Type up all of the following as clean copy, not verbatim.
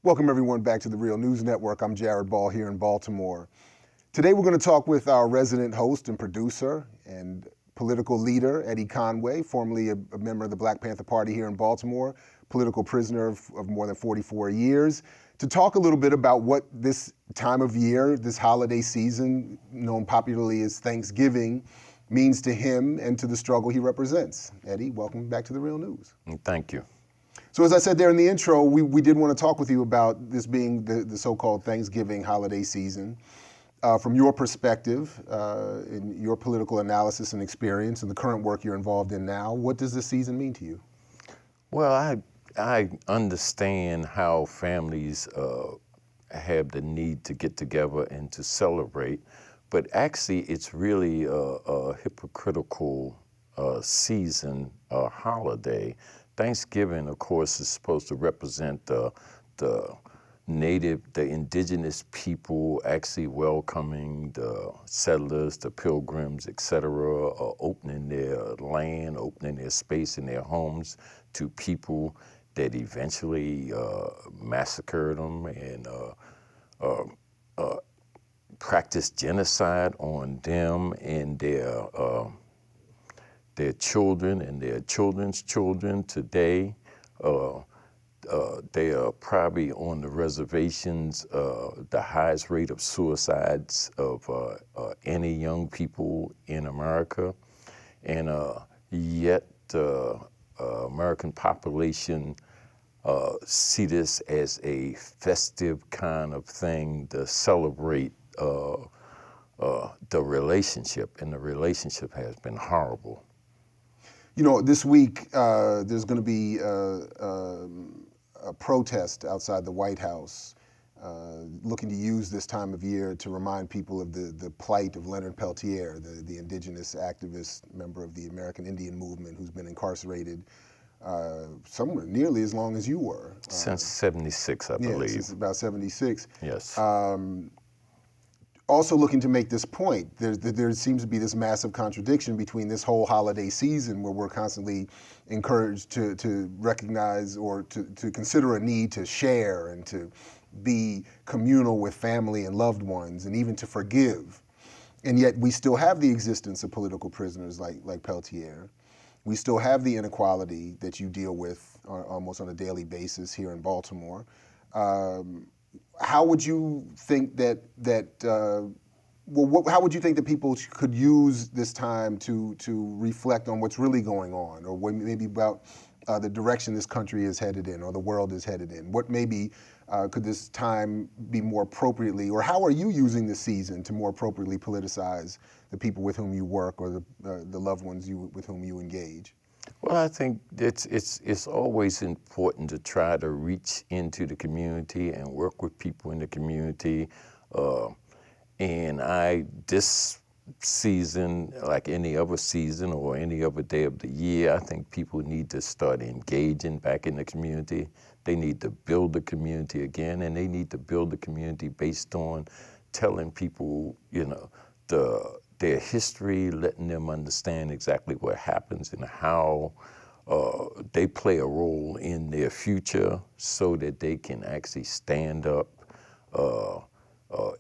Welcome everyone back to the Real News Network. I'm Jared Ball here in Baltimore. Today we're going to talk with our resident host and producer and political leader, Eddie Conway, formerly a member of the Black Panther Party here in Baltimore, political prisoner of more than 44 years, to talk a little bit about what this time of year, this holiday season, known popularly as Thanksgiving, means to him and to the struggle he represents. Eddie, welcome back to the Real News. Thank you. So as I said there in the intro, we did want to talk with you about this being the so-called Thanksgiving holiday season. From your perspective, in your political analysis and experience and the current work you're involved in now, what does this season mean to you? Well, I understand how families have the need to get together and to celebrate, but actually it's really a hypocritical season, holiday. Thanksgiving, of course, is supposed to represent the indigenous people actually welcoming the settlers, the pilgrims, etc., opening their land, opening their space in their homes to people that eventually massacred them and practiced genocide on them and their children and their children's children today. They are probably on the reservations the highest rate of suicides of any young people in America. And yet the American population see this as a festive kind of thing to celebrate the relationship, and the relationship has been horrible. You know, this week there's going to be a protest outside the White House looking to use this time of year to remind people of the plight of Leonard Peltier, the Indigenous activist member of the American Indian movement who's been incarcerated somewhere nearly as long as you were. Since 76, I believe. Since about 76. Yes. Also looking to make this point, there seems to be this massive contradiction between this whole holiday season where we're constantly encouraged to recognize or to consider a need to share and to be communal with family and loved ones and even to forgive. And yet we still have the existence of political prisoners like Peltier. We still have the inequality that you deal with almost on a daily basis here in Baltimore. How would you think how would you think that people could use this time to reflect on what's really going on, or maybe about the direction this country is headed in, or the world is headed in? What maybe could this time be more appropriately, or how are you using this season to more appropriately politicize the people with whom you work or the loved ones with whom you engage? Well, I think it's always important to try to reach into the community and work with people in the community. And this season, like any other season or any other day of the year, I think people need to start engaging back in the community. They need to build the community again, and they need to build the community based on telling people, you know, their history, letting them understand exactly what happens and how they play a role in their future so that they can actually stand up,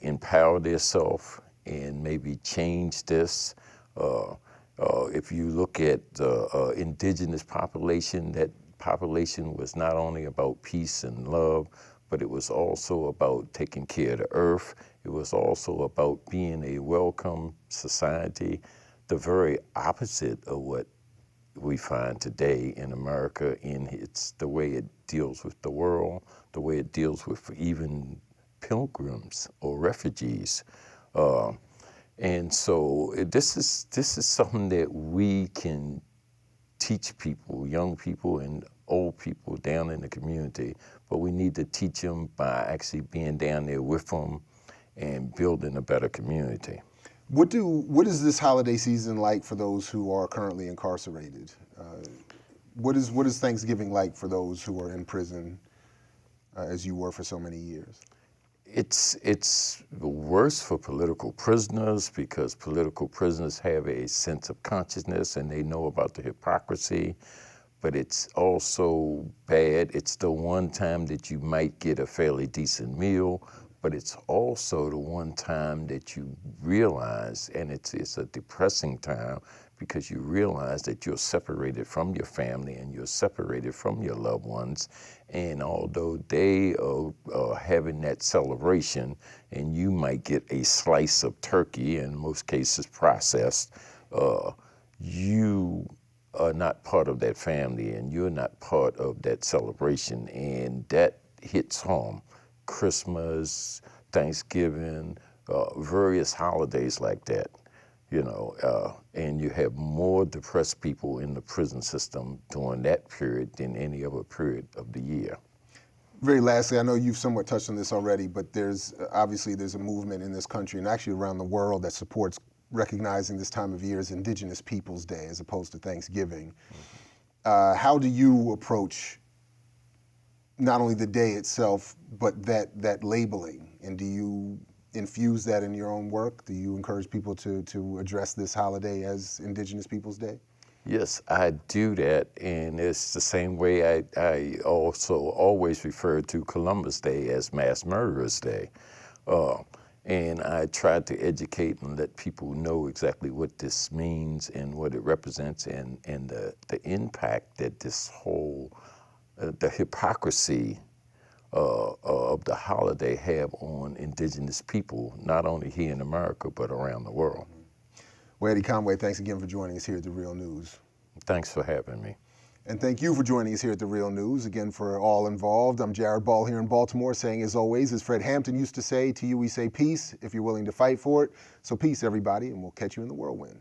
empower themselves, and maybe change this. If you look at the indigenous population, that population was not only about peace and love, but it was also about taking care of the earth. It was also about being a welcome society, the very opposite of what we find today in America. It's the way it deals with the world, the way it deals with even pilgrims or refugees. And so this is something that we can teach people, young people and old people down in the community, but we need to teach them by actually being down there with them and building a better community. What is this holiday season like for those who are currently incarcerated? What is Thanksgiving like for those who are in prison, as you were for so many years? It's worse for political prisoners because political prisoners have a sense of consciousness and they know about the hypocrisy. but it's also bad. It's the one time that you might get a fairly decent meal, but it's also the one time that you realize, and it's a depressing time, because you realize that you're separated from your family and you're separated from your loved ones. And although they are having that celebration, and you might get a slice of turkey, in most cases processed, you are not part of that family and you're not part of that celebration, and that hits home. Christmas, Thanksgiving, various holidays like that, and you have more depressed people in the prison system during that period than any other period of the year. Very lastly, I know you've somewhat touched on this already, but there's a movement in this country and actually around the world that supports recognizing this time of year as Indigenous Peoples Day as opposed to Thanksgiving. How do you approach not only the day itself, but that labeling? And do you infuse that in your own work? Do you encourage people to address this holiday as Indigenous Peoples Day? Yes, I do that, and it's the same way I also always refer to Columbus Day as Mass Murderers Day. And I try to educate and let people know exactly what this means and what it represents, and the impact that this whole, the hypocrisy of the holiday have on Indigenous people, not only here in America, but around the world. Well, Eddie Conway, thanks again for joining us here at The Real News. Thanks for having me. And thank you for joining us here at The Real News. Again, for all involved, I'm Jared Ball here in Baltimore, saying as always, as Fred Hampton used to say, to you we say peace if you're willing to fight for it. So peace, everybody, and we'll catch you in the whirlwind.